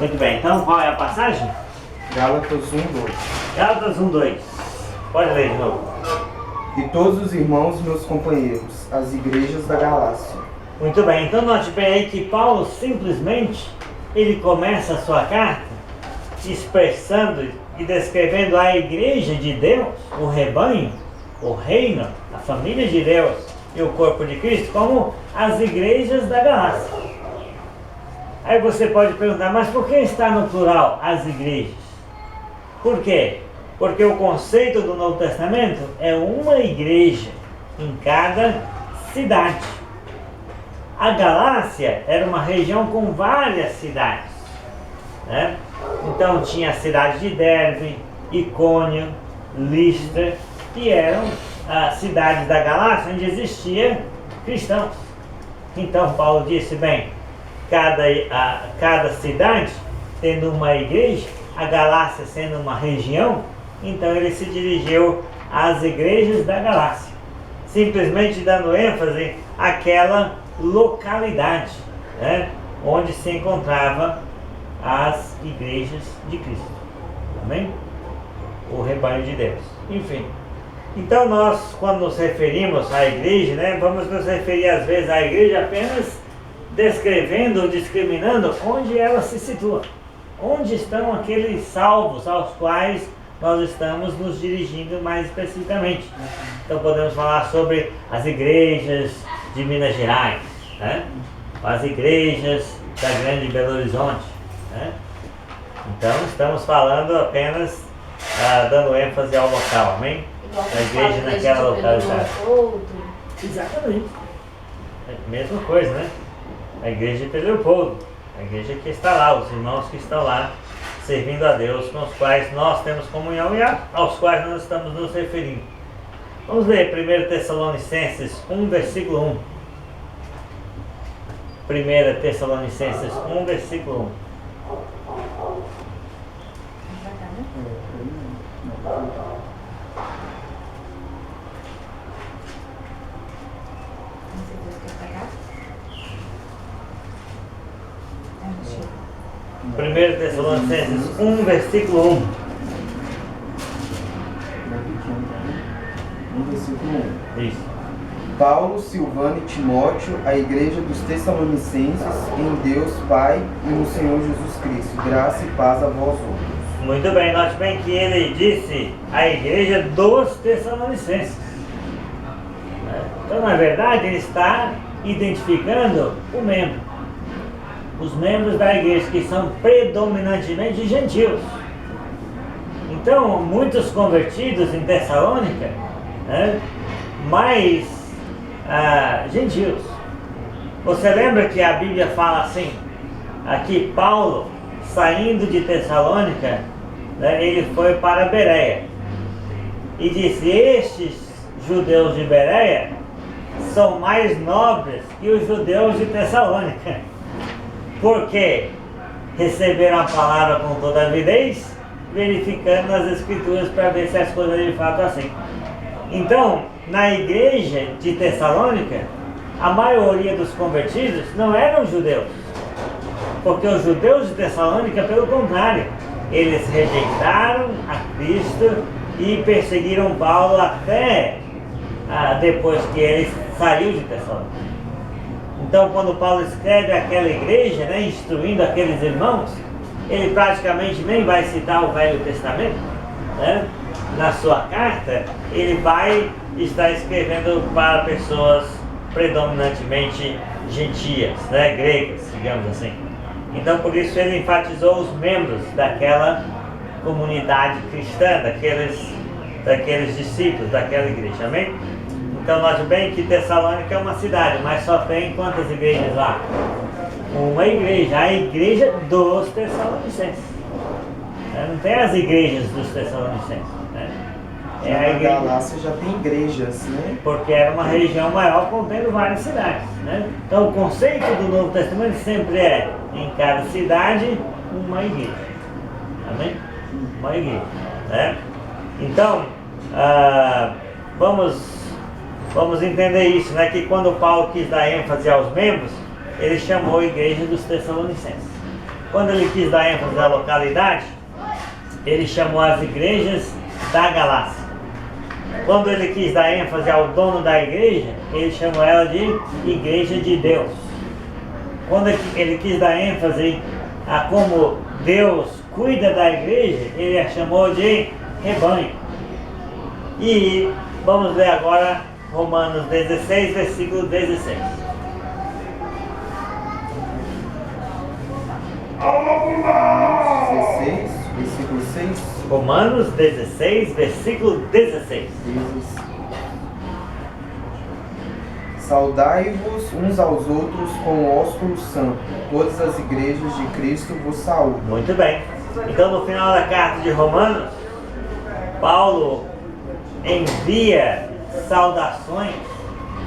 Muito bem, então qual é a passagem? Gálatas 1:2. Gálatas 1:2. Pode ler de novo. E todos os irmãos, meus companheiros, as igrejas da Galácia. Muito bem, então note bem aí que Paulo simplesmente, ele começa a sua carta expressando e descrevendo a igreja de Deus, o rebanho, o reino, a família de Deus e o corpo de Cristo como as igrejas da Galácia. Aí você pode perguntar, mas por que está no plural as igrejas? Por quê? Porque o conceito do Novo Testamento é uma igreja em cada cidade. A Galácia era uma região com várias cidades, né? Então tinha a cidade de Derbe, Icônio, Listra, que eram as cidades da Galácia onde existiam cristãos. Então Paulo disse, bem, cada cidade tendo uma igreja, a Galácia sendo uma região, então ele se dirigiu às igrejas da Galácia, simplesmente dando ênfase àquela localidade, né, onde se encontrava as igrejas de Cristo. Amém? O rebanho de Deus. Enfim. Então nós, quando nos referimos à igreja, né, vamos nos referir às vezes à igreja apenas descrevendo ou discriminando onde ela se situa. Onde estão aqueles salvos aos quais nós estamos nos dirigindo mais especificamente. Então podemos falar sobre as igrejas de Minas Gerais, né? As igrejas da Grande Belo Horizonte, né? Então estamos falando apenas dando ênfase ao local, amém? A igreja naquela localidade. Exatamente. É a mesma coisa, né? A igreja de Leopoldo, a igreja que está lá, os irmãos que estão lá servindo a Deus, com os quais nós temos comunhão e aos quais nós estamos nos referindo. Vamos ler 1 Tessalonicenses 1, versículo 1. 1 Tessalonicenses 1, versículo 1. 1 Tessalonicenses 1, versículo 1. Versículo 1. Isso. Paulo, Silvano e Timóteo, a igreja dos Tessalonicenses, em Deus Pai e no Senhor Jesus Cristo. Graça e paz a vós outros. Muito bem, note bem que ele disse a igreja dos Tessalonicenses. Então, na verdade, ele está identificando o membro. Os membros da igreja que são predominantemente gentios. Então, muitos convertidos em Tessalônica, né, mas gentios. Você lembra que a Bíblia fala assim, aqui Paulo, saindo de Tessalônica, né, ele foi para Bereia e disse, estes judeus de Bereia são mais nobres que os judeus de Tessalônica, porque receberam a palavra com toda avidez, verificando as escrituras para ver se as coisas de fato assim. Então, na igreja de Tessalônica, a maioria dos convertidos não eram judeus, porque os judeus de Tessalônica, pelo contrário, eles rejeitaram a Cristo e perseguiram Paulo até depois que ele saiu de Tessalônica. Então, quando Paulo escreve aquela igreja, né, instruindo aqueles irmãos, ele praticamente nem vai citar o Velho Testamento, né? Na sua carta, ele vai estar escrevendo para pessoas predominantemente gentias, né, gregas, digamos assim. Então, por isso ele enfatizou os membros daquela comunidade cristã, daqueles discípulos daquela igreja, amém? Então, note bem que Tessalônica é uma cidade, mas só tem quantas igrejas lá? Uma igreja, a igreja dos Tessalonicenses. Não tem as igrejas dos Tessalonicenses, né? A Galácia já tem igrejas, né? Porque era uma região maior contendo várias cidades, né? Então o conceito do Novo Testamento sempre é, em cada cidade, uma igreja. Amém? Uma igreja, né? Então, vamos entender isso, né? Que quando Paulo quis dar ênfase aos membros, ele chamou a igreja dos Tessalonicenses. quando ele quis dar ênfase à localidade, ele chamou as igrejas da Galácia. Quando ele quis dar ênfase ao dono da igreja, ele chamou ela de Igreja de Deus. Quando ele quis dar ênfase a como Deus cuida da igreja, ele a chamou de rebanho. E vamos ler agora Romanos 16, versículo 16. Romanos 16, versículo 6. Romanos 16, versículo 16. Saudai-vos uns aos outros com o ósculo santo. Todas as igrejas de Cristo vos saúdam. Muito bem. Então, no final da carta de Romanos, Paulo envia saudações,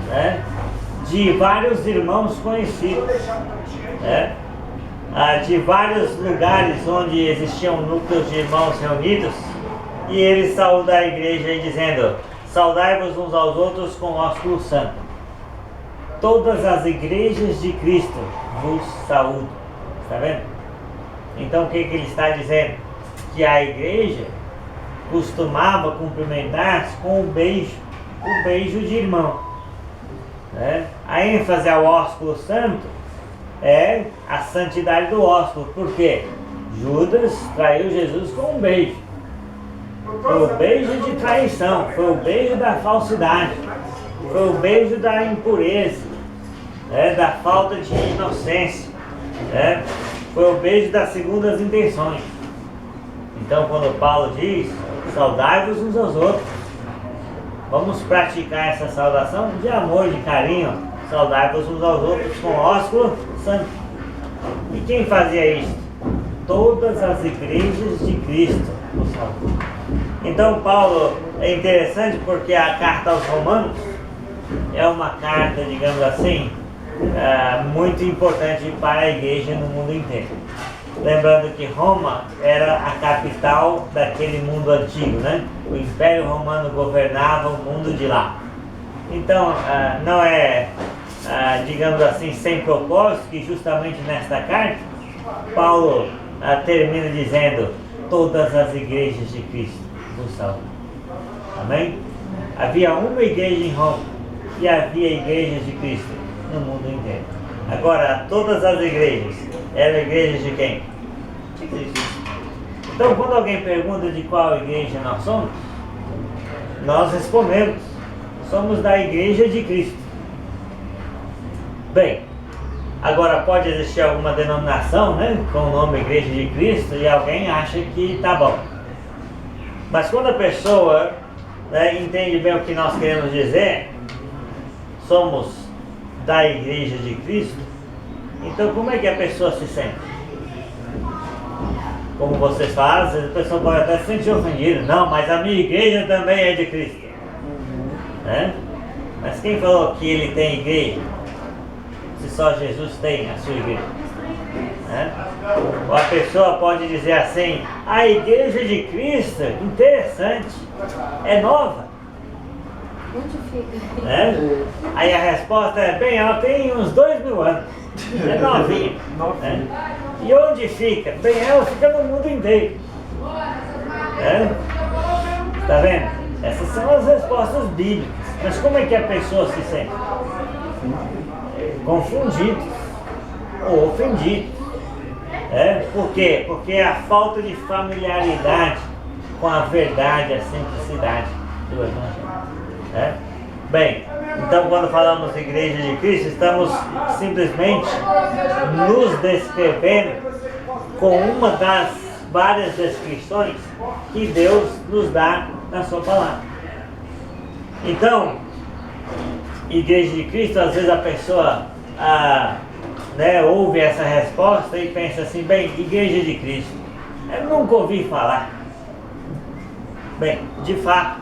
né, de vários irmãos conhecidos, né, de vários lugares onde existiam núcleos de irmãos reunidos, e ele saúda a igreja dizendo: saudai-vos uns aos outros com o ósculo santo. Todas as igrejas de Cristo vos saúdam. Está vendo? Então o que ele está dizendo? Que a igreja costumava cumprimentar-se com o beijo de irmão, né? A ênfase ao ósculo santo é a santidade do ósculo. Por quê? Judas traiu Jesus com um beijo. Foi o beijo de traição, foi o beijo da falsidade, foi o beijo da impureza, da falta de inocência, foi o beijo das segundas intenções. Então, quando Paulo diz: saudai-vos uns aos outros, vamos praticar essa saudação de amor, de carinho. Saudai-vos uns aos outros com ósculo santo. E quem fazia isso? Todas as igrejas de Cristo o saúdam. Então, Paulo é interessante porque a carta aos Romanos é uma carta, digamos assim, muito importante para a igreja no mundo inteiro. Lembrando que Roma era a capital daquele mundo antigo, né? O Império Romano governava o mundo de lá. Então, não é, digamos assim, sem propósito que justamente nesta carta, Paulo termina dizendo: todas as igrejas de Cristo vos saúdam. Amém? Havia uma igreja em Roma e havia igrejas de Cristo no mundo inteiro. Agora, todas as igrejas eram igrejas de quem? De Cristo. Então, quando alguém pergunta de qual igreja nós somos, nós respondemos: somos da igreja de Cristo. Bem, agora pode existir alguma denominação, né, com o nome Igreja de Cristo, e alguém acha que tá bom. Mas quando a pessoa, entende bem o que nós queremos dizer, somos da Igreja de Cristo, então como é que a pessoa se sente? Como vocês falam, às vezes a pessoa pode até se sentir ofendida. Não, mas a minha igreja também é de Cristo. Mas quem falou que ele tem igreja? Se só Jesus tem a sua igreja. Ou a pessoa pode dizer assim: a igreja de Cristo, interessante, é nova. Onde fica? Aí a resposta é: bem, ela tem uns 2000 anos, é novinha. E onde fica? Bem, ela fica no mundo inteiro. Está vendo? Essas são as respostas bíblicas. Mas como é que a pessoa se sente? Confundido ou ofendido. Por quê? Porque é a falta de familiaridade com a verdade, a simplicidade do Evangelho. Bem, então quando falamos de Igreja de Cristo, estamos simplesmente nos descrevendo com uma das várias descrições que Deus nos dá na sua palavra. Então, Igreja de Cristo, às vezes a pessoa ouve essa resposta e pensa assim: bem, Igreja de Cristo, eu nunca ouvi falar. Bem, de fato,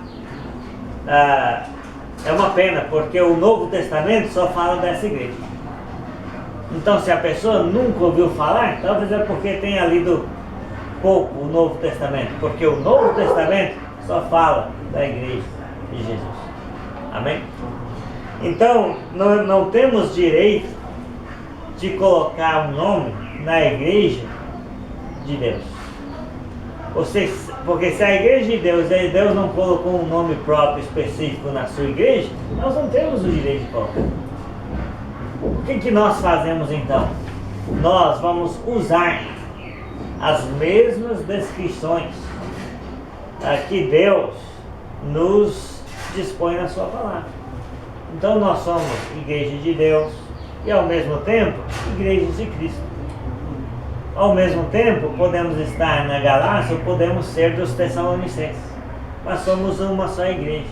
é uma pena, porque o Novo Testamento só fala dessa igreja. Então, se a pessoa nunca ouviu falar, talvez é porque tenha lido pouco o Novo Testamento, porque o Novo Testamento só fala da igreja de Jesus. Amém? Então, não temos direito de colocar um nome na igreja de Deus. Porque se a igreja de Deus não colocou um nome próprio específico na sua igreja, nós não temos o direito de colocar. O que nós fazemos então? Nós vamos usar as mesmas descrições que Deus nos dispõe na sua palavra. Então nós somos igreja de Deus e ao mesmo tempo igrejas de Cristo. Ao mesmo tempo podemos estar na Galácia ou podemos ser dos Tessalonicenses, mas somos uma só igreja.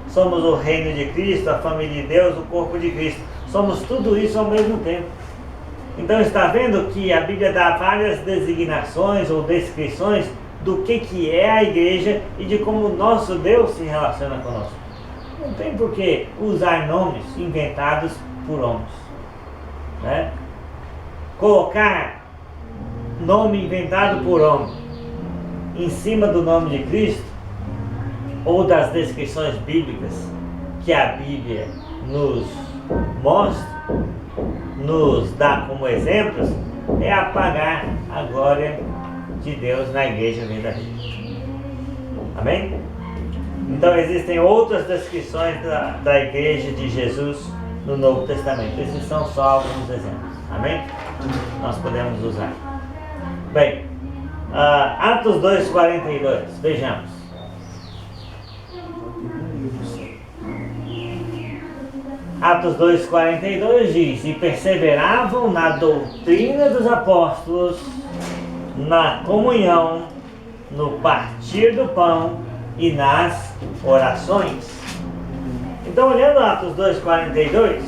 Somos o reino de Cristo, a família de Deus, o corpo de Cristo. Somos tudo isso ao mesmo tempo. Então está vendo que a Bíblia dá várias designações ou descrições do que é a igreja e de como o nosso Deus se relaciona conosco. Não tem por que usar nomes inventados por homens, né? Colocar nome inventado por homem em cima do nome de Cristo ou das descrições bíblicas que a Bíblia nos mostra, nos dá como exemplos, é apagar a glória de Deus na igreja verdadeira. Amém? Então existem outras descrições da igreja de Jesus no Novo Testamento. Esses são só alguns exemplos. Amém? Nós podemos usar. Bem, Atos 2:42, vejamos. Atos 2:42 diz: e perseveravam na doutrina dos apóstolos, na comunhão, no partir do pão e nas orações. Então, olhando Atos 2:42,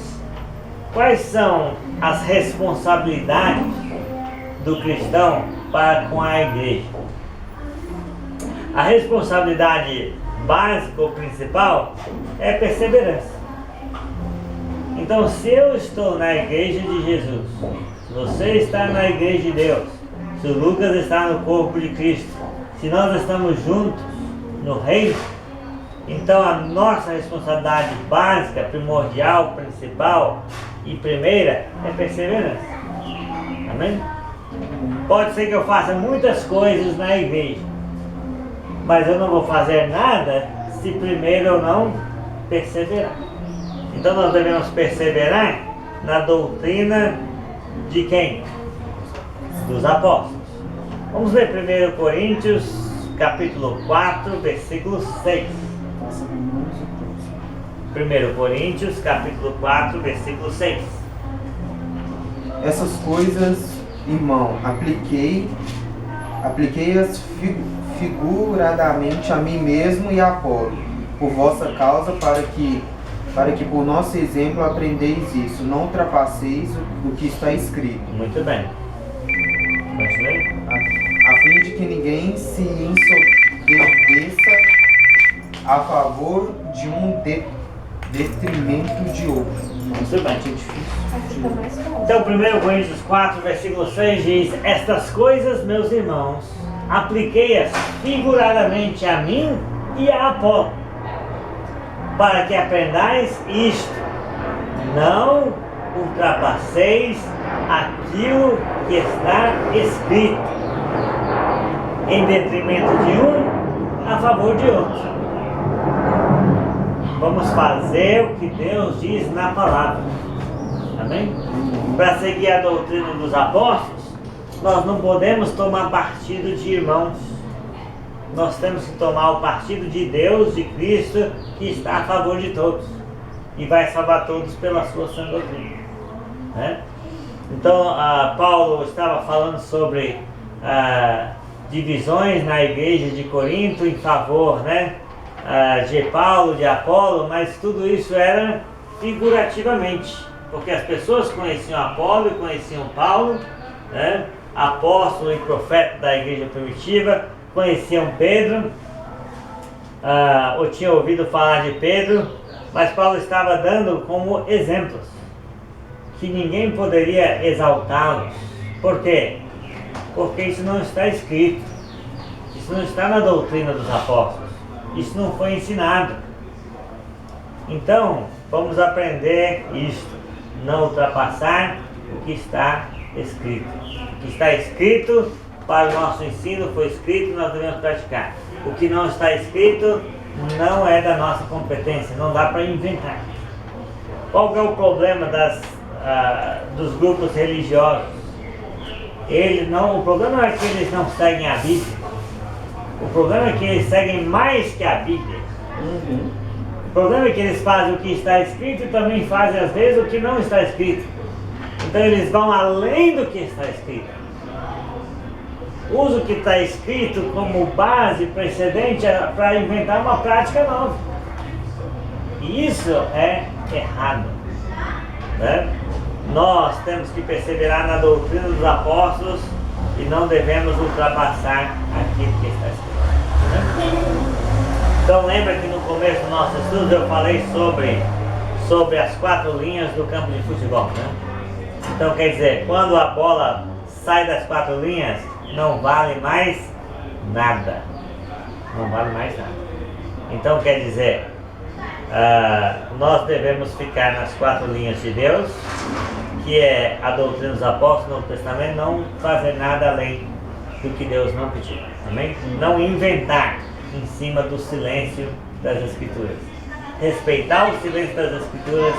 quais são as responsabilidades do cristão para com a igreja? A responsabilidade básica ou principal é perseverança. Então, se eu estou na igreja de Jesus, se você está na igreja de Deus, se o Lucas está no corpo de Cristo, se nós estamos juntos no reino, então a nossa responsabilidade básica, primordial, principal e primeira é perseverança. Amém? Pode ser que eu faça muitas coisas na igreja, mas eu não vou fazer nada se primeiro eu não perseverar. Então nós devemos perseverar na doutrina de quem? Dos apóstolos. Vamos ler 1 Coríntios, capítulo 4, versículo 6. 1 Coríntios, capítulo 4, versículo 6. Essas coisas, irmão, apliquei-as figuradamente a mim mesmo e a Apolo, por vossa causa, para que por nosso exemplo aprendeis isso, não ultrapasseis o que está escrito. Muito bem. Continue. A fim de que ninguém se ensoberbeça a favor de um detrimento de outro. Muito bem. Então 1 Coríntios 4, versículo 6 diz: estas coisas, meus irmãos, apliquei-as figuradamente a mim e a Apolo, para que aprendais isto, não ultrapasseis aquilo que está escrito, em detrimento de um, a favor de outro. Vamos fazer o que Deus diz na palavra. Amém? Para seguir a doutrina dos apóstolos, nós não podemos tomar partido de irmãos. Nós temos que tomar o partido de Deus, de Cristo, que está a favor de todos e vai salvar todos pela sua sã doutrina, né? Então, Paulo estava falando sobre divisões na igreja de Corinto em favor, né, de Paulo, de Apolo, mas tudo isso era figurativamente, porque as pessoas conheciam Apolo e conheciam Paulo, né, apóstolo e profeta da igreja primitiva, conheciam Pedro, ou tinham ouvido falar de Pedro, mas Paulo estava dando como exemplos que ninguém poderia exaltá-los. Por quê? Porque isso não está escrito, isso não está na doutrina dos apóstolos, isso não foi ensinado. Então vamos aprender isto, não ultrapassar o que está escrito. O que está escrito para o nosso ensino foi escrito e nós devemos praticar. O que não está escrito não é da nossa competência, não dá para inventar. Qual é o problema dos grupos religiosos? O problema não é que eles não seguem a Bíblia. O problema é que eles seguem mais que a Bíblia. O problema é que eles fazem o que está escrito e também fazem às vezes o que não está escrito. Então eles vão além do que está escrito. Usa o que está escrito como base precedente para inventar uma prática nova. E isso é errado, né? Nós temos que perseverar na doutrina dos apóstolos e não devemos ultrapassar aquilo que está escrito, né? Então lembra que no começo do nosso estudo eu falei sobre as 4 linhas do campo de futebol, né? Então quer dizer, quando a bola sai das 4 linhas, não vale mais nada. Não vale mais nada. Então quer dizer, nós devemos ficar nas 4 linhas de Deus, que é a doutrina dos apóstolos no Novo Testamento, não fazer nada além do que Deus não pediu. Amém? Não inventar em cima do silêncio das Escrituras. Respeitar o silêncio das Escrituras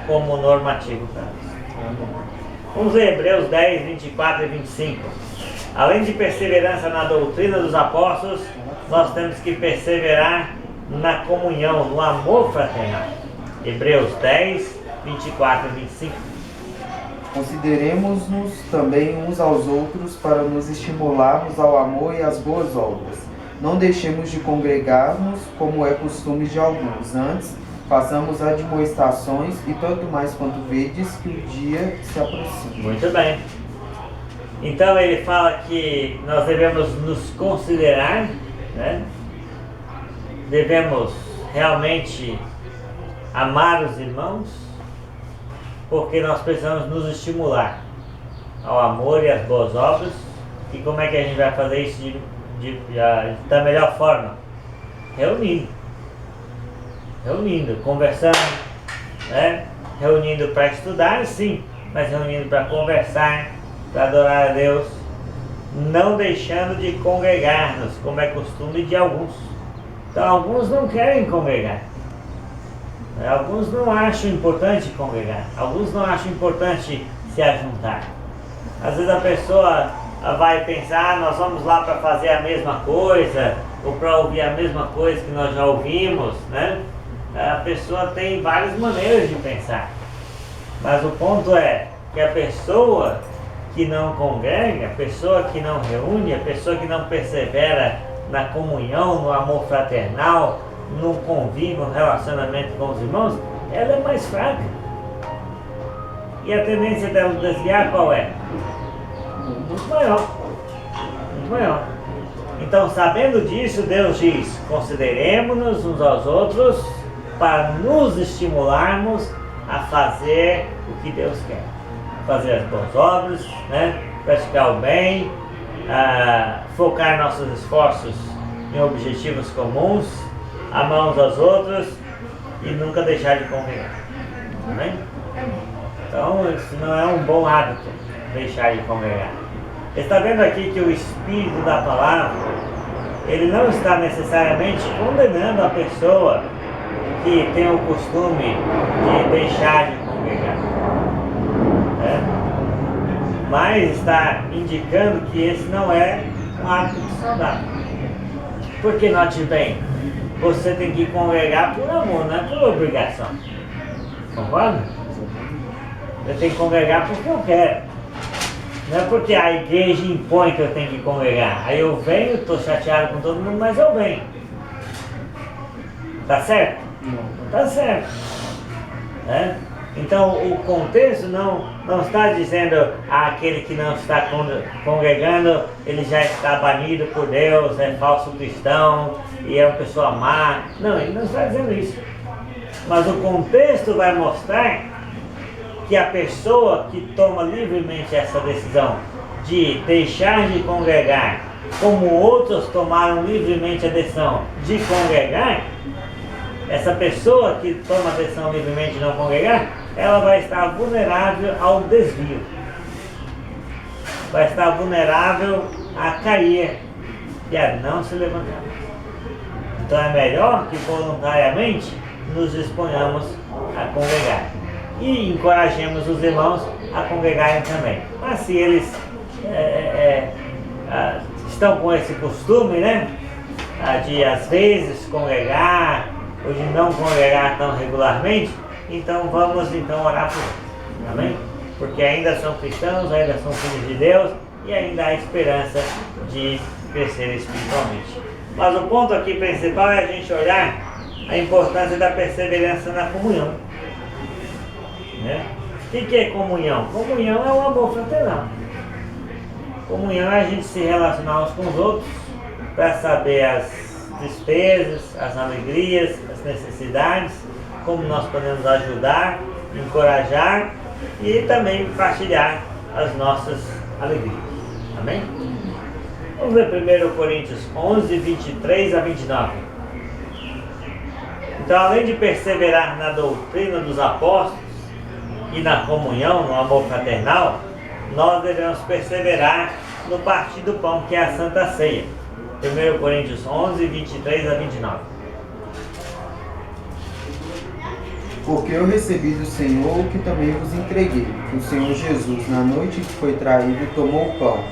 como normativo para nós. Vamos ler Hebreus 10, 24 e 25. Além de perseverança na doutrina dos apóstolos, nós temos que perseverar na comunhão, no amor fraternal. Hebreus 10, 24 e 25. Consideremos-nos também uns aos outros para nos estimularmos ao amor e às boas obras. Não deixemos de congregar-nos, como é costume de alguns. Antes, façamos admoestações e tanto mais quanto vedes que o dia se aproxima. Muito bem. Então ele fala que nós devemos nos considerar, né? Devemos realmente amar os irmãos, porque nós precisamos nos estimular ao amor e às boas obras. E como é que a gente vai fazer isso da melhor forma? Reunindo, conversando, né? Reunindo para estudar, sim, mas reunindo para conversar, para adorar a Deus, não deixando de congregar-nos, como é costume de alguns. Então alguns não querem congregar, alguns não acham importante congregar, alguns não acham importante se ajuntar. Às vezes a pessoa vai pensar, nós vamos lá para fazer a mesma coisa, ou para ouvir a mesma coisa que nós já ouvimos, né? A pessoa tem várias maneiras de pensar, mas o ponto é que a pessoa que não congrega, a pessoa que não reúne, a pessoa que não persevera na comunhão, no amor fraternal, no convívio, no relacionamento com os irmãos, ela é mais fraca. E a tendência dela desviar qual é? Muito maior. Muito maior. Então, sabendo disso, Deus diz, consideremos-nos uns aos outros para nos estimularmos a fazer o que Deus quer. Fazer as boas obras, né? Praticar o bem, focar nossos esforços em objetivos comuns, amar uns aos outros e nunca deixar de congregar. Amém? Então, isso não é um bom hábito, deixar de congregar. Você está vendo aqui que o Espírito da Palavra, ele não está necessariamente condenando a pessoa que tem o costume de deixar de congregar, né? Mas está indicando que esse não é um hábito saudável. Porque, note bem, você tem que congregar por amor, não é por obrigação. Concorda? Eu tenho que congregar porque eu quero. Não é porque a igreja impõe que eu tenho que congregar. Aí eu venho, estou chateado com todo mundo, mas eu venho. Tá certo? Não tá certo. Né? Então o contexto não está dizendo aquele que não está congregando, ele já está banido por Deus, é falso cristão e é uma pessoa má. Não, ele não está dizendo isso. Mas o contexto vai mostrar que a pessoa que toma livremente essa decisão de deixar de congregar, como outros tomaram livremente a decisão de congregar, essa pessoa que toma a decisão livremente de não congregar, ela vai estar vulnerável ao desvio. vai estar vulnerável a cair e a não se levantar. Então é melhor que voluntariamente nos disponhamos a congregar e encorajemos os irmãos a congregarem também. Mas se eles estão com esse costume, né, de às vezes congregar ou de não congregar tão regularmente, então vamos orar por eles, amém? Porque ainda são cristãos, ainda são filhos de Deus e ainda há esperança de crescer espiritualmente. Mas o ponto aqui principal é a gente olhar a importância da perseverança na comunhão, né? O que é comunhão? Comunhão é o amor fraternal. Comunhão é a gente se relacionar uns com os outros para saber as despesas, as alegrias, as necessidades, como nós podemos ajudar, encorajar e também partilhar as nossas alegrias. Amém? Vamos ver 1 Coríntios 11, 23 a 29. Então, além de perseverar na doutrina dos apóstolos e na comunhão, no amor fraternal, nós devemos perseverar no partir do pão, que é a Santa Ceia. 1 Coríntios 11, 23 a 29. Porque eu recebi do Senhor o que também vos entreguei, que o Senhor Jesus, na noite que foi traído, tomou o pão,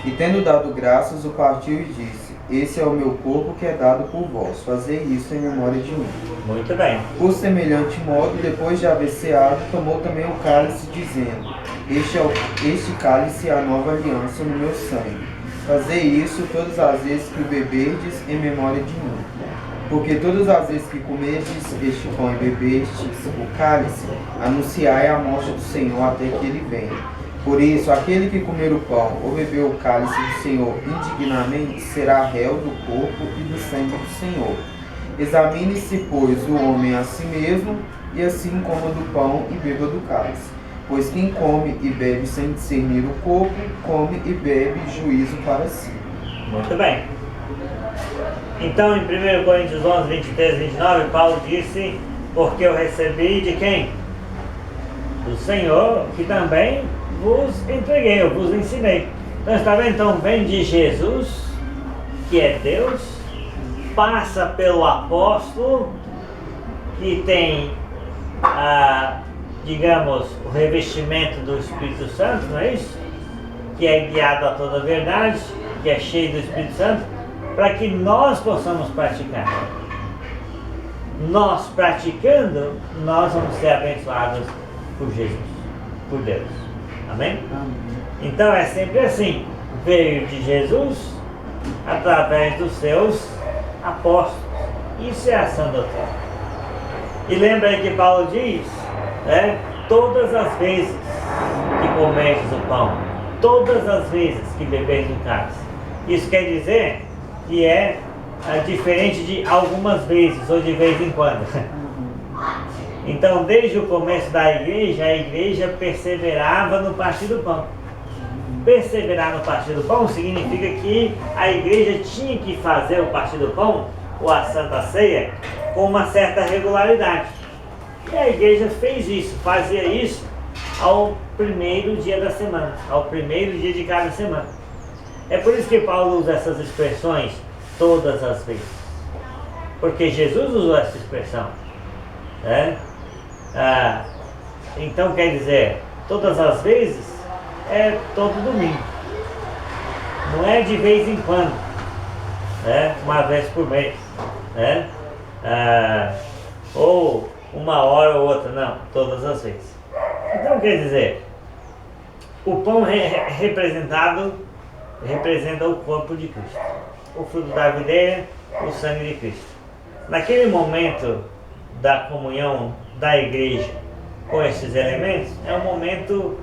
e tendo dado graças, o partiu e disse: esse é o meu corpo que é dado por vós, fazei isso em memória de mim. Muito bem. Por semelhante modo, depois de haver ceado, tomou também o cálice, dizendo: este cálice é a nova aliança no meu sangue. Fazei isso todas as vezes que o beberdes em memória de mim. Porque todas as vezes que comerdes este pão e beberdes o cálice, anunciai a morte do Senhor até que ele venha. Por isso, aquele que comer o pão ou beber o cálice do Senhor indignamente será réu do corpo e do sangue do Senhor. Examine-se, pois, o homem a si mesmo, e assim coma do pão e beba do cálice. Pois quem come e bebe sem discernir o corpo, come e bebe juízo para si. Muito bem. Então, em 1 Coríntios 11, 23 e 29, Paulo disse: porque eu recebi de quem? Do Senhor, que também vos entreguei, eu vos ensinei. Então, está vendo? Então, vem de Jesus, que é Deus, passa pelo apóstolo, que tem, digamos, o revestimento do Espírito Santo, não é isso? Que é guiado a toda a verdade, que é cheio do Espírito Santo, para que nós possamos praticar. Nós praticando, nós vamos ser abençoados por Jesus, por Deus. Amém? Amém. Então é sempre assim, veio de Jesus através dos seus apóstolos. Isso é a sã doutrina. E lembra aí que Paulo diz, né, todas as vezes que comerdes o pão, todas as vezes que bebeis o cálice. Isso quer dizer que é diferente de algumas vezes ou de vez em quando. Então, desde o começo da igreja, a igreja perseverava no partir do pão. Perseverar no partir do pão significa que a igreja tinha que fazer o partir do pão, ou a Santa Ceia, com uma certa regularidade. E a igreja fez isso, fazia isso ao primeiro dia da semana, ao primeiro dia de cada semana. É por isso que Paulo usa essas expressões todas as vezes. Porque Jesus usou essa expressão, né? Então quer dizer, todas as vezes é todo domingo. Não é de vez em quando, né? Uma vez por mês, né? Ou uma hora ou outra, não, todas as vezes. Então quer dizer, o pão representa o corpo de Cristo, o fruto da videira, o sangue de Cristo. Naquele momento da comunhão da igreja com esses elementos, é um momento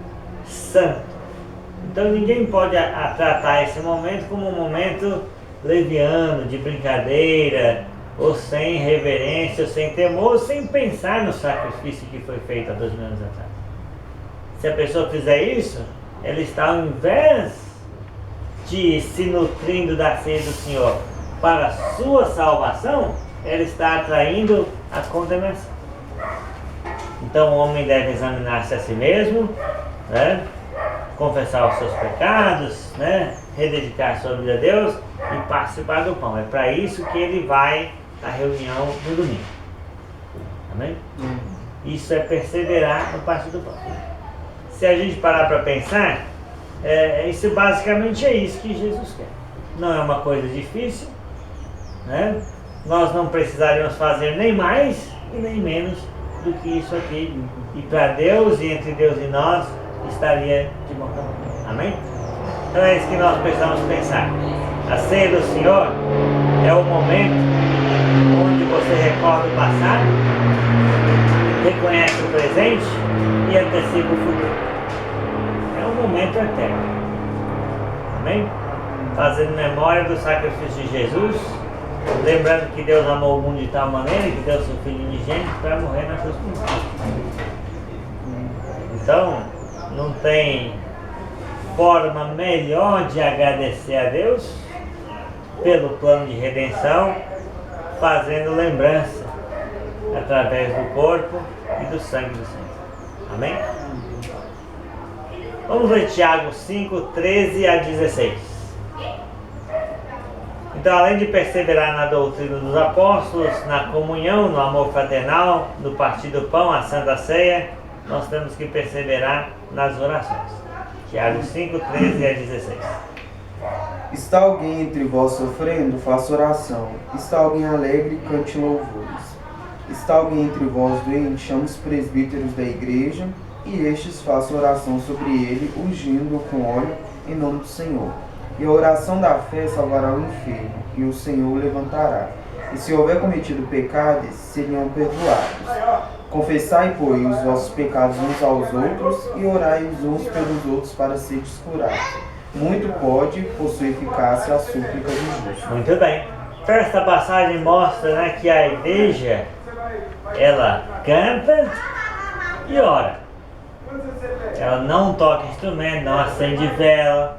santo. Então ninguém pode tratar esse momento como um momento leviano, de brincadeira, ou sem reverência, ou sem temor, ou sem pensar no sacrifício que foi feito há 2000 anos atrás. Se a pessoa fizer isso, ela está, ao invés de se nutrindo da ceia do Senhor para a sua salvação, ela está atraindo a condenação. Então o homem deve examinar-se a si mesmo, né? confessar os seus pecados, né? Rededicar sua vida a Deus e participar do pão. É para isso que ele vai à reunião no domingo. Amém? Isso é perseverar no partir do pão. Se a gente parar para pensar, isso basicamente é isso que Jesus quer. Não é uma coisa difícil, né? Nós não precisaríamos fazer nem mais e nem menos do que isso aqui. E para Deus e entre Deus e nós estaria de bom tamanho. Amém? Então é isso que nós precisamos pensar. A ceia do Senhor é o momento onde você recorda o passado, reconhece o presente e antecipa o futuro. É um momento eterno. Amém? Fazendo memória do sacrifício de Jesus, lembrando que Deus amou o mundo de tal maneira que deu seu Filho unigênito para morrer na cruz por nós. Então, não tem forma melhor de agradecer a Deus pelo plano de redenção, fazendo lembrança através do corpo e do sangue do Senhor. Amém? Vamos ler Tiago 5, 13 a 16. Então, além de perseverar na doutrina dos apóstolos, na comunhão, no amor fraternal, no partir do pão, a Santa Ceia, nós temos que perseverar nas orações. Tiago 5, 13 a 16. Está alguém entre vós sofrendo? Faça oração. Está alguém alegre? Cante louvores. Está alguém entre vós doente? Chame os presbíteros da igreja, e estes façam oração sobre ele, ungindo-o com óleo em nome do Senhor. E a oração da fé salvará o enfermo, e o Senhor o levantará. E se houver cometido pecados, seriam perdoados. Confessai, pois, os vossos pecados uns aos outros, e orai os uns pelos outros para seres curados. Muito pode, por sua eficácia, a súplica do justo. Muito bem. Então, esta passagem mostra, né, que a igreja, ela canta e ora. Ela não toca instrumento, não acende vela,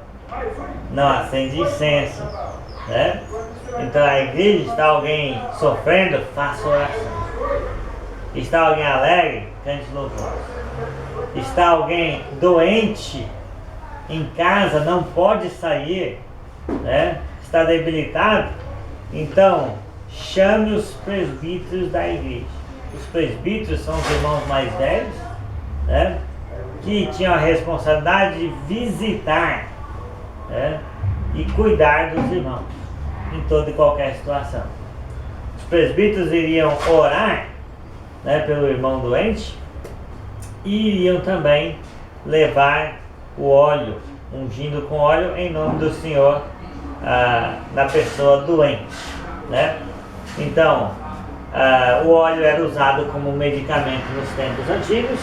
não acende incenso, né? Então a igreja, está alguém sofrendo, faça oração. Está alguém alegre, cante louvor. Está alguém doente em casa, não pode sair, né? Está debilitado, então chame os presbíteros da igreja. Os presbíteros são os irmãos mais velhos, né? Que tinham a responsabilidade de visitar, né? E cuidar dos irmãos em toda e qualquer situação. Os presbíteros iriam orar, né, pelo irmão doente, e iriam também levar o óleo, ungindo com óleo em nome do Senhor na pessoa doente, né? Então, o óleo era usado como medicamento nos tempos antigos,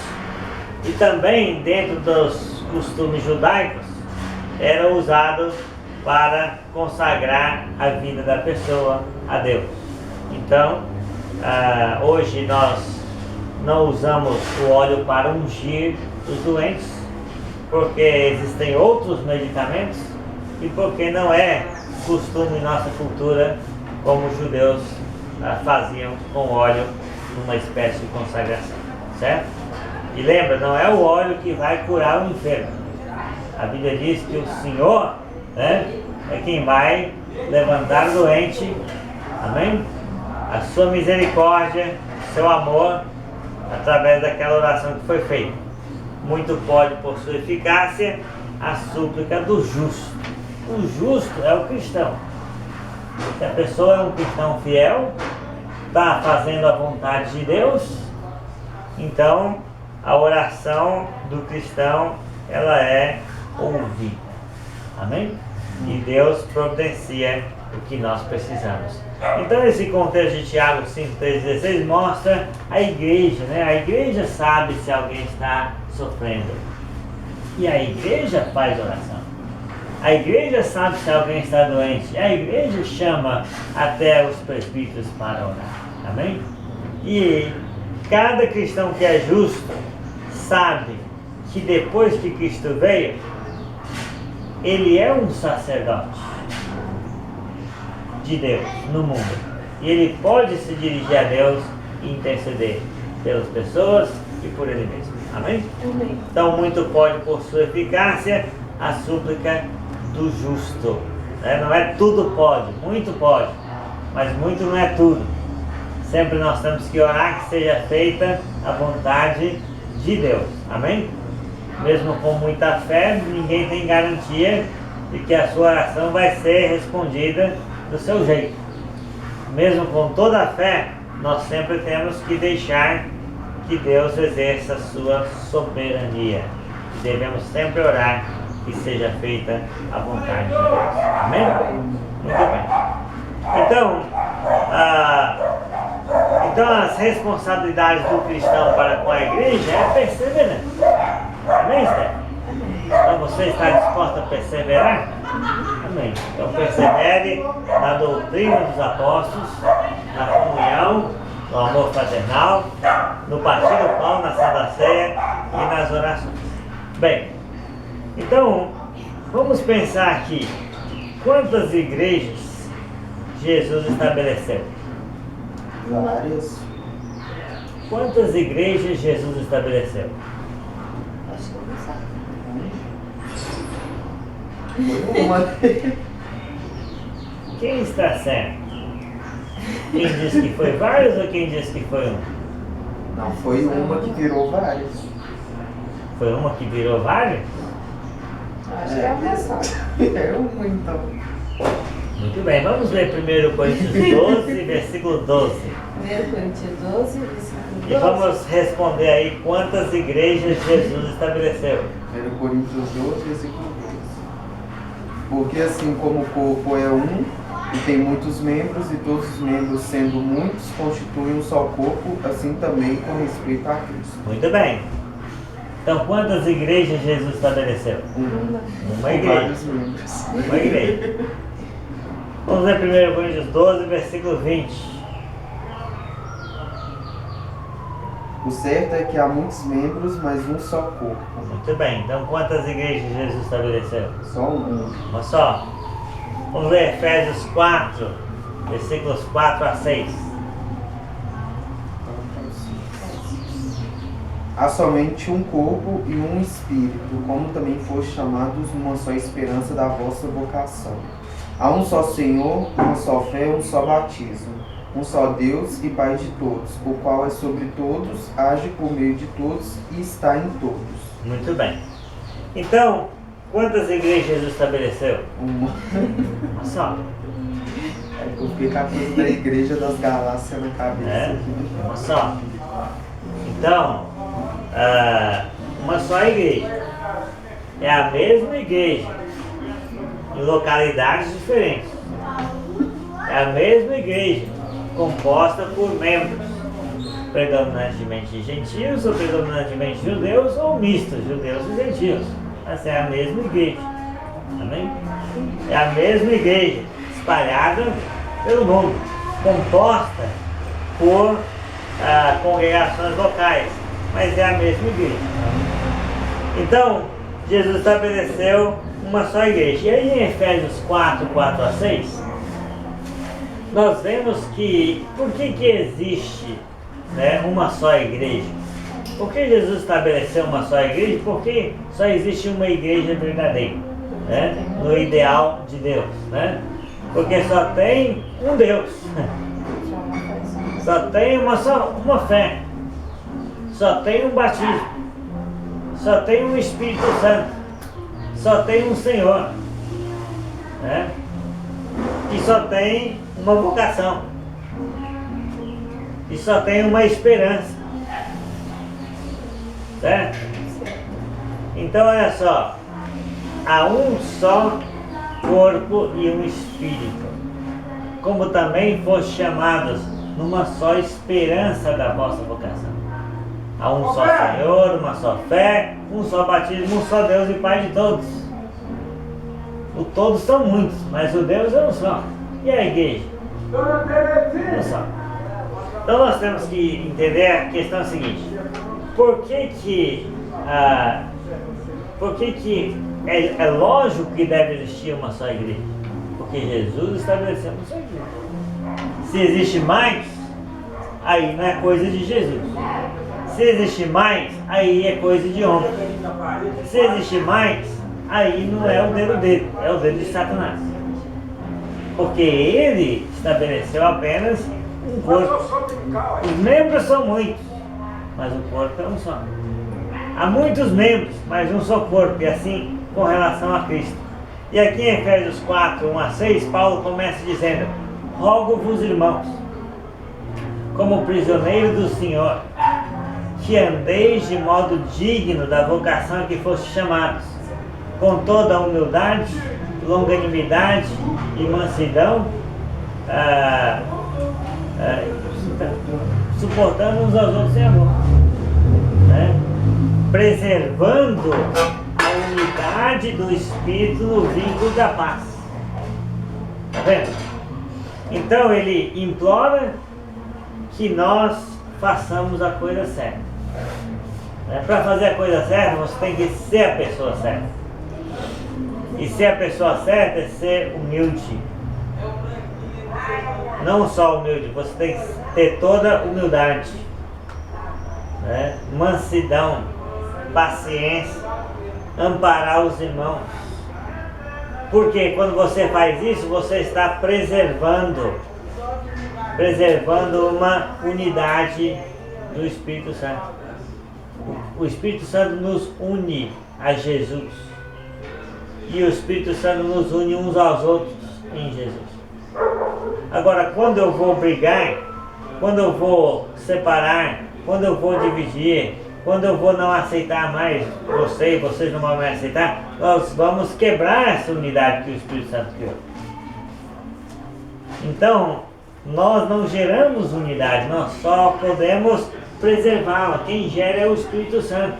e também dentro dos costumes judaicos era usado para consagrar a vida da pessoa a Deus. Então, hoje nós não usamos o óleo para ungir os doentes, porque existem outros medicamentos e porque não é costume em nossa cultura como os judeus faziam com óleo numa espécie de consagração, certo? E lembra, não é o óleo que vai curar o enfermo. A Bíblia diz que o Senhor, né, é quem vai levantar o doente, amém? A sua misericórdia, seu amor, através daquela oração que foi feita. Muito pode, por sua eficácia, a súplica do justo. O justo é o cristão. Se a pessoa é um cristão fiel, está fazendo a vontade de Deus, então a oração do cristão, ela é ouvida. Amém? E Deus providencia o que nós precisamos. Então esse contexto de Tiago 5:16 mostra a igreja, né? A igreja sabe se alguém está sofrendo. E a igreja faz oração. A igreja sabe se alguém está doente. A igreja chama até os presbíteros para orar. Amém? E cada cristão que é justo sabe que depois que Cristo veio, ele é um sacerdote de Deus no mundo. E ele pode se dirigir a Deus e interceder pelas pessoas e por ele mesmo. Amém? Amém. Então muito pode por sua eficácia a súplica do justo. Não é tudo pode, muito pode, mas muito não é tudo. Sempre nós temos que orar que seja feita a vontade de Deus. Amém? Mesmo com muita fé, ninguém tem garantia de que a sua oração vai ser respondida do seu jeito. Mesmo com toda a fé, nós sempre temos que deixar que Deus exerça a sua soberania. E devemos sempre orar que seja feita a vontade de Deus. Amém? Muito bem. Então as responsabilidades do cristão para com a igreja é perseverar. Amém, Esther? Então você está disposto a perseverar? Amém. Então persevere na doutrina dos apóstolos, na comunhão, no amor fraternal, no partir do pão, na Santa Ceia e nas orações. Bem, então vamos pensar aqui, quantas igrejas Jesus estabeleceu? Várias. Quantas igrejas Jesus estabeleceu? Acho que eu não sei. Foi uma. Quem está certo? Quem diz que foi vários ou quem diz que foi um? Não, foi uma que virou várias. Foi uma que virou vários? Acho que é uma só. É uma então. Muito bem, vamos ler 1 Coríntios 12, versículo 12. 1 Coríntios 12, versículo 12. E vamos responder aí quantas igrejas Jesus estabeleceu. 1 Coríntios 12, versículo 12. Porque assim como o corpo é um e tem muitos membros, e todos os membros sendo muitos constituem um só corpo, assim também com respeito a Cristo. Muito bem. Então quantas igrejas Jesus estabeleceu? Uma. Uma Com igreja. vários membros. Uma igreja. Vamos ler 1 Coríntios 12, versículo 20. O certo é que há muitos membros, mas um só corpo. Muito bem. Então quantas igrejas Jesus estabeleceu? Só um. Uma só. Vamos ler Efésios 4, versículos 4 a 6. Há somente um corpo e um espírito, como também foste chamados numa só esperança da vossa vocação. Há um só Senhor, uma só fé, um só batismo, um só Deus e Pai de todos, o qual é sobre todos, age por meio de todos e está em todos. Muito bem. Então, quantas igrejas Jesus estabeleceu? Uma. Uma só. É que eu fiquei com a coisa da igreja das galáxias na cabeça. É? Aqui. Uma só. Então, uma só igreja. É a mesma igreja, em localidades diferentes. É a mesma igreja, composta por membros, predominantemente gentios ou predominantemente judeus, ou mistos, judeus e gentios. Essa é a mesma igreja. Amém? É a mesma igreja, espalhada pelo mundo, composta por congregações locais, mas é a mesma igreja. Então, Jesus estabeleceu uma só igreja. E aí em Efésios 4, 4 a 6, nós vemos que, por que existe, né, uma só igreja? Por que Jesus estabeleceu uma só igreja? Porque só existe uma igreja verdadeira, né, no ideal de Deus, né? Porque só tem um Deus, só tem uma fé, só tem um batismo, só tem um Espírito Santo, só tem um Senhor, né? E só tem uma vocação, e só tem uma esperança, certo? Então olha só, há um só corpo e um Espírito, como também foste chamados numa só esperança da vossa vocação. Há um só Senhor, uma só fé, um só batismo, um só Deus e Pai de todos. O todos são muitos, mas o Deus é um só. E a igreja? Um só. Então nós temos que entender a questão seguinte: por que é lógico que deve existir uma só igreja? Porque Jesus estabeleceu uma só igreja. Se existe mais, aí não é coisa de Jesus. Se existe mais, aí é coisa de homem. Se existe mais, aí não é o dedo dele, é o dedo de Satanás. Porque ele estabeleceu apenas um corpo. Os membros são muitos, mas o corpo é um só. Há muitos membros, mas um só corpo, e assim com relação a Cristo. E aqui em Efésios 4, 1 a 6, Paulo começa dizendo: rogo-vos, irmãos, como prisioneiro do Senhor, que andeis de modo digno da vocação que foste chamados, com toda a humildade, longanimidade e mansidão, suportando uns aos outros em amor, né? Preservando a unidade do Espírito no vínculo da paz. Está vendo? Então ele implora que nós façamos a coisa certa. Para fazer a coisa certa, você tem que ser a pessoa certa. E ser a pessoa certa é ser humilde. Não só humilde, você tem que ter toda humildade, né? Mansidão, paciência, amparar os irmãos. Porque quando você faz isso, você está preservando uma unidade do Espírito Santo. O Espírito Santo nos une a Jesus. E o Espírito Santo nos une uns aos outros em Jesus. Agora, quando eu vou brigar, quando eu vou separar, quando eu vou dividir, quando eu vou não aceitar mais você e vocês não vão me aceitar, nós vamos quebrar essa unidade que o Espírito Santo criou. Então, nós não geramos unidade, nós só podemos preservá-la. Quem gera é o Espírito Santo.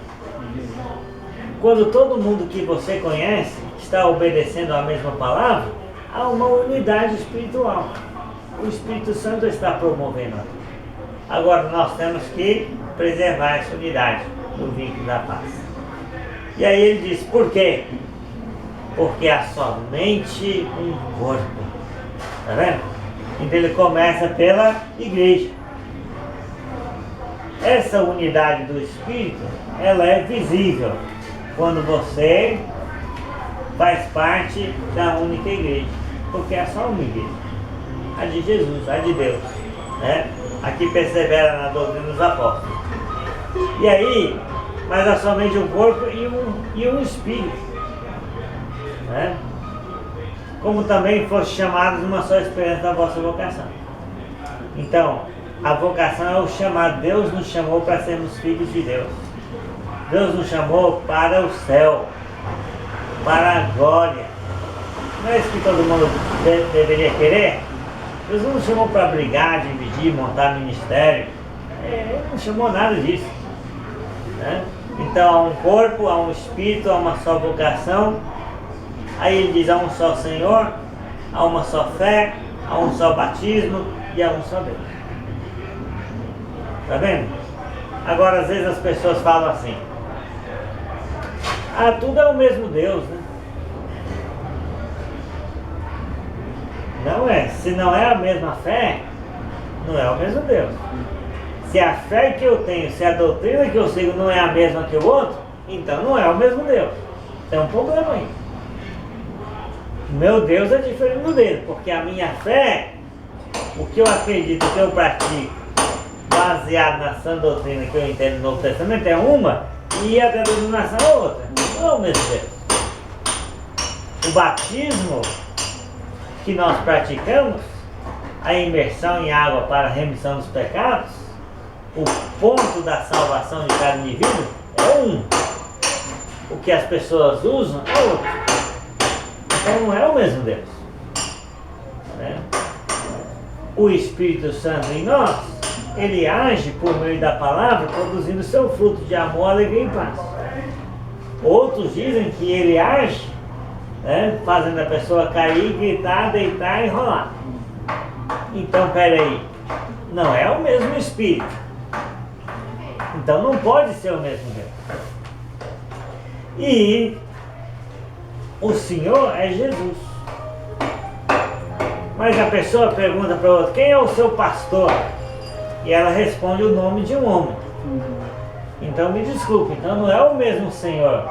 Quando todo mundo que você conhece está obedecendo a mesma palavra, há uma unidade espiritual. O Espírito Santo está promovendo. Agora nós temos que preservar essa unidade no vínculo da paz. E aí ele diz, por quê? Porque há somente um corpo. Está vendo? Então ele começa pela igreja. Essa unidade do Espírito, ela é visível quando você faz parte da única igreja. Porque é só uma igreja. A de Jesus, a de Deus, né? Aqui persevera na doutrina dos apóstolos. E aí, mas há somente um corpo e um espírito, né? Como também foste chamados uma só esperança da vossa vocação. Então, a vocação é o chamado. Deus nos chamou para sermos filhos de Deus. Deus nos chamou para o céu, para a glória. Não é isso que todo mundo deveria querer? Deus não nos chamou para brigar, dividir, montar ministério. Ele não chamou nada disso, né? Então há um corpo, há um espírito, há uma só vocação. Aí ele diz, há um só Senhor, há uma só fé, há um só batismo e há um só Deus. Tá vendo? Agora às vezes as pessoas falam assim, tudo é o mesmo Deus, né? Não é. Se não é a mesma fé, não é o mesmo Deus. Se a fé que eu tenho, se a doutrina que eu sigo não é a mesma que o outro, então não é o mesmo Deus. Tem um problema aí. Meu Deus é diferente do dele, porque a minha fé, o que eu acredito, o que eu pratico, baseado na sã doutrina que eu entendo no Novo Testamento, é uma, e a denominação é outra. Não é o mesmo Deus. O batismo que nós praticamos, a imersão em água para a remissão dos pecados, o ponto da salvação de cada indivíduo é um. O que as pessoas usam é outro. Então não é o mesmo Deus, né? O Espírito Santo em nós, ele age por meio da palavra, produzindo seu fruto de amor, alegria e paz. Outros dizem que ele age, né, fazendo a pessoa cair, gritar, deitar e rolar. Então, peraí, não é o mesmo Espírito. Então não pode ser o mesmo Deus. E o Senhor é Jesus. Mas a pessoa pergunta para o outro, quem é o seu pastor? E ela responde o nome de um homem. Então me desculpe, então não é o mesmo Senhor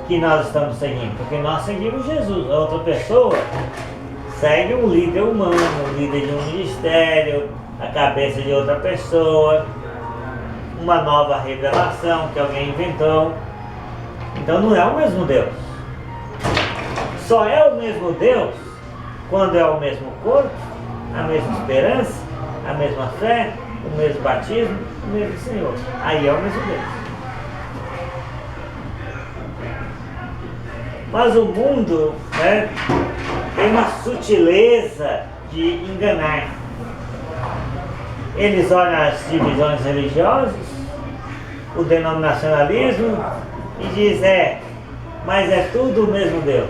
que nós estamos seguindo, porque nós seguimos Jesus. A outra pessoa segue um líder humano, um líder de um ministério, a cabeça de outra pessoa, uma nova revelação que alguém inventou. Então não é o mesmo Deus. Só é o mesmo Deus quando é o mesmo corpo, a mesma esperança, a mesma fé, o mesmo batismo, o mesmo Senhor. Aí é o mesmo Deus. Mas o mundo, né, tem uma sutileza de enganar. Eles olham as divisões religiosas, o denominacionalismo e dizem, mas é tudo o mesmo Deus.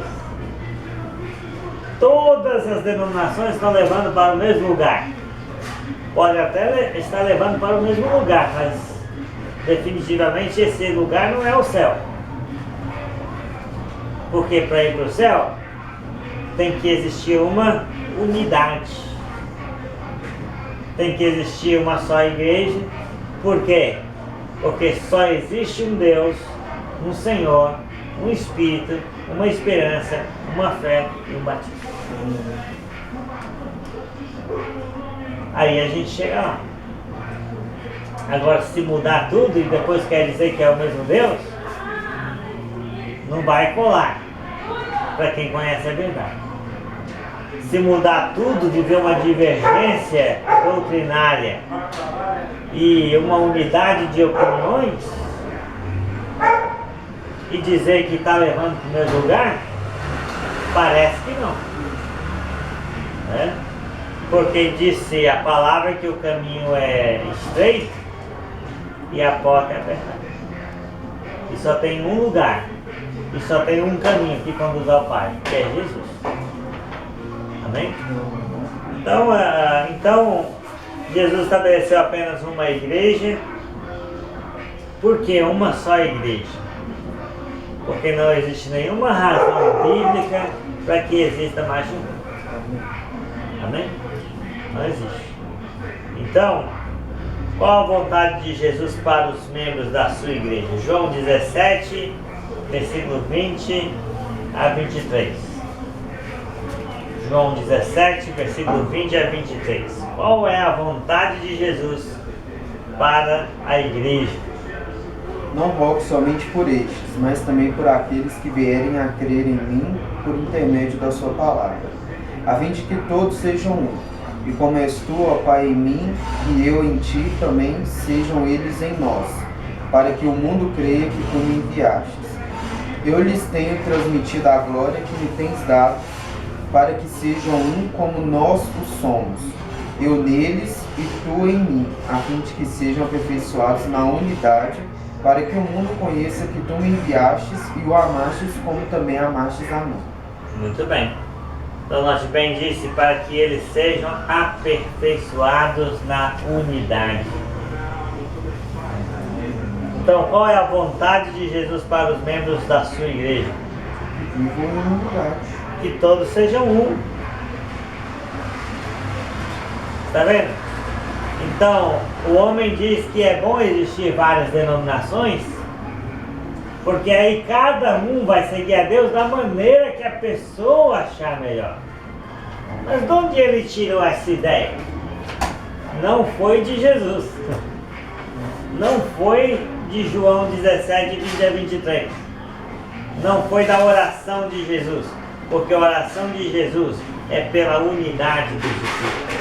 Todas as denominações estão levando para o mesmo lugar. Pode até estar levando para o mesmo lugar, mas definitivamente esse lugar não é o céu. Porque para ir para o céu tem que existir uma unidade. Tem que existir uma só igreja. Por quê? Porque só existe um Deus, um Senhor, um Espírito, uma esperança, uma fé e um batismo. Aí a gente chega lá. Agora, se mudar tudo e depois quer dizer que é o mesmo Deus, não vai colar para quem conhece a verdade. Se mudar tudo, viver uma divergência doutrinária e uma unidade de opiniões e dizer que está levando para o mesmo lugar, parece que não. Né? Porque disse a palavra que o caminho é estreito e a porta é apertada. E só tem um lugar, e só tem um caminho que conduz ao Pai, que é Jesus. Amém? Então Jesus estabeleceu apenas uma igreja. Por que uma só igreja? Porque não existe nenhuma razão bíblica para que exista mais de uma. Amém? Não existe. Então, qual a vontade de Jesus para os membros da sua igreja? João 17, versículo 20 a 23. João 17, versículo 20 a 23. Qual é a vontade de Jesus para a igreja? Não rogo somente por estes, mas também por aqueles que vierem a crer em mim por intermédio da sua palavra, a fim de que todos sejam um. E como és tu, ó Pai, em mim, e eu em ti, também sejam eles em nós, para que o mundo creia que tu me enviastes. Eu lhes tenho transmitido a glória que me tens dado, para que sejam um como nós o somos, eu neles e tu em mim, a fim de que sejam aperfeiçoados na unidade, para que o mundo conheça que tu me enviastes e o amastes como também amastes a mim. Muito bem. Então nós bem disse para que eles sejam aperfeiçoados na unidade. Então qual é a vontade de Jesus para os membros da sua igreja? Vivam em unidade. Que todos sejam um. Está vendo? Então, o homem diz que é bom existir várias denominações, porque aí cada um vai seguir a Deus da maneira que a pessoa achar melhor. Mas de onde ele tirou essa ideia? Não foi de Jesus. Não foi de João 17, 20 a 23. Não foi da oração de Jesus. Porque a oração de Jesus é pela unidade dos discípulos.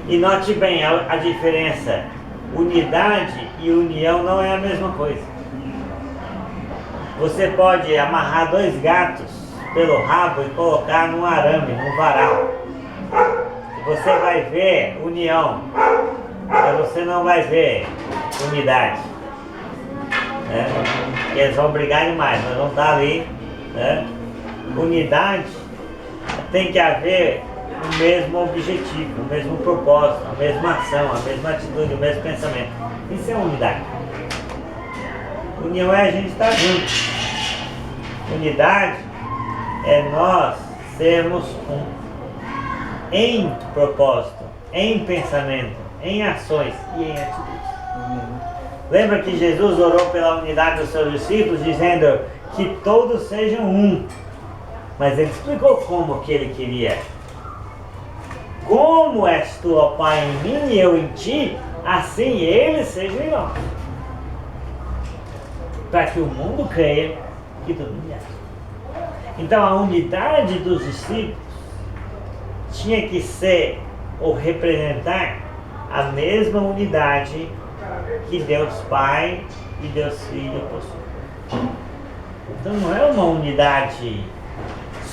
E note bem a diferença. Unidade e união não é a mesma coisa. Você pode amarrar dois gatos pelo rabo e colocar num arame, num varal. Você vai ver união, mas você não vai ver unidade. Né? Eles vão brigar demais, mas vão estar ali. Né? Unidade tem que haver o mesmo objetivo, o mesmo propósito, a mesma ação, a mesma atitude, o mesmo pensamento. Isso é unidade. União é a gente estar junto. Unidade é nós sermos um em propósito, em pensamento, em ações e em atitudes. Lembra que Jesus orou pela unidade dos seus discípulos, dizendo que todos sejam um. Mas ele explicou como que ele queria. Como és tu, ó Pai, em mim e eu em ti, assim eles sejam em nós. Para que o mundo creia que tu me enviaste. Então a unidade dos discípulos tinha que ser ou representar a mesma unidade que Deus Pai e Deus Filho possuem. Então não é uma unidade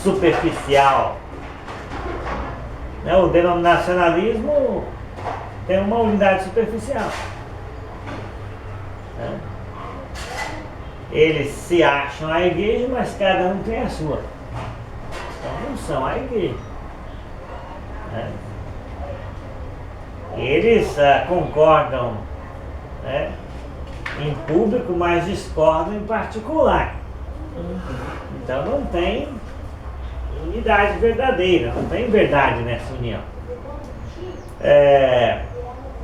superficial. O denominacionalismo tem uma unidade superficial. Eles se acham a igreja, mas cada um tem a sua. Então não são a igreja. Eles concordam em público, mas discordam em particular. Então não tem unidade verdadeira, não tem verdade nessa união.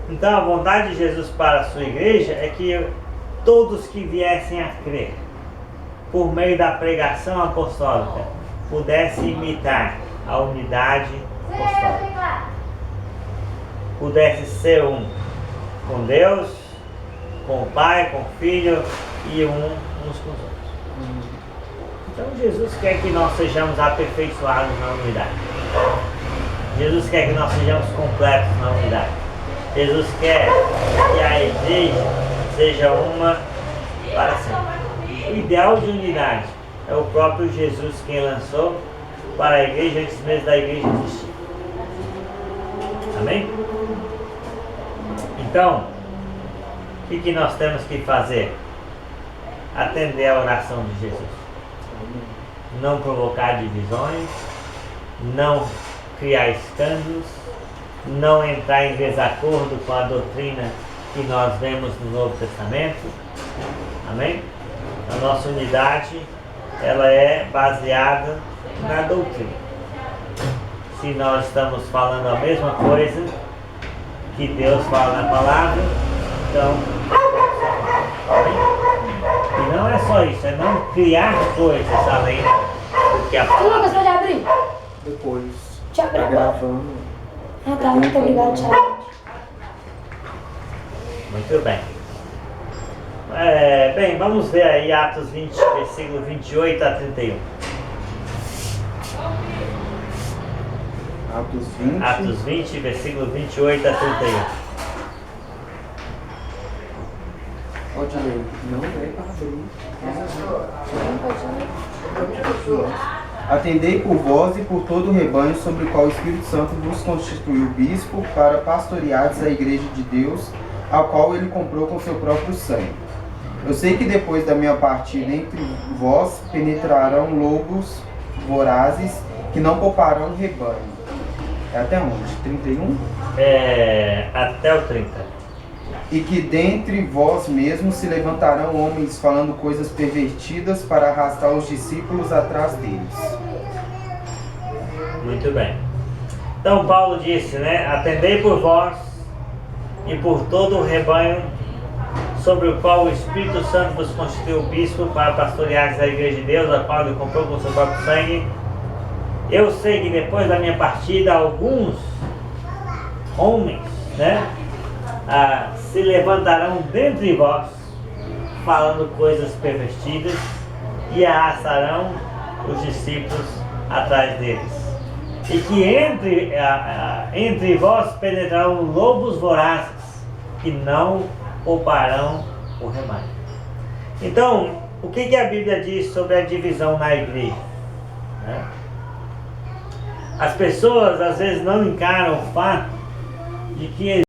Então a vontade de Jesus para a sua igreja é que todos que viessem a crer, por meio da pregação apostólica, pudessem imitar a unidade apostólica. Pudesse ser um com Deus, com o Pai, com o Filho e uns com os outros. Então Jesus quer que nós sejamos aperfeiçoados na unidade. Jesus quer que nós sejamos completos na unidade. Jesus quer que a igreja seja uma para sempre. O ideal de unidade é o próprio Jesus quem lançou para a igreja antes mesmo da igreja existir. Amém? Então, o que nós temos que fazer? Atender a oração de Jesus. Não provocar divisões, não criar escândalos, não entrar em desacordo com a doutrina que nós vemos no Novo Testamento. Amém? A nossa unidade, ela é baseada na doutrina. Se nós estamos falando a mesma coisa que Deus fala na palavra, então e não é só isso, é não criar coisas além do que a palavra. Lucas, pode abrir? Depois. Tchau, Tá gravando. Ah, tá. Muito obrigado, tchau. Muito bem. Bem, vamos ver aí Atos 20, versículo 28 a 31. Atos 20. Atos 20, versículo 28 a 31. Pode ler. Não é para abrir. Atendei por vós e por todo o rebanho sobre o qual o Espírito Santo vos constituiu bispo para pastoreares a igreja de Deus, a qual ele comprou com seu próprio sangue. Eu sei que depois da minha partida entre vós penetrarão lobos vorazes que não pouparão o rebanho. É até onde? 31? Até o 30. E que dentre vós mesmos se levantarão homens falando coisas pervertidas para arrastar os discípulos atrás deles. Muito bem. Então Paulo disse, atendei por vós e por todo o rebanho sobre o qual o Espírito Santo vos constituiu bispo para pastoreares a igreja de Deus, a qual ele comprou com seu próprio sangue. Eu sei que depois da minha partida alguns homens, se levantarão dentre vós falando coisas pervertidas e arrastarão os discípulos atrás deles. E que entre vós penetrarão lobos vorazes que não pouparão o rebanho. Então, o que a Bíblia diz sobre a divisão na igreja? As pessoas às vezes não encaram o fato de que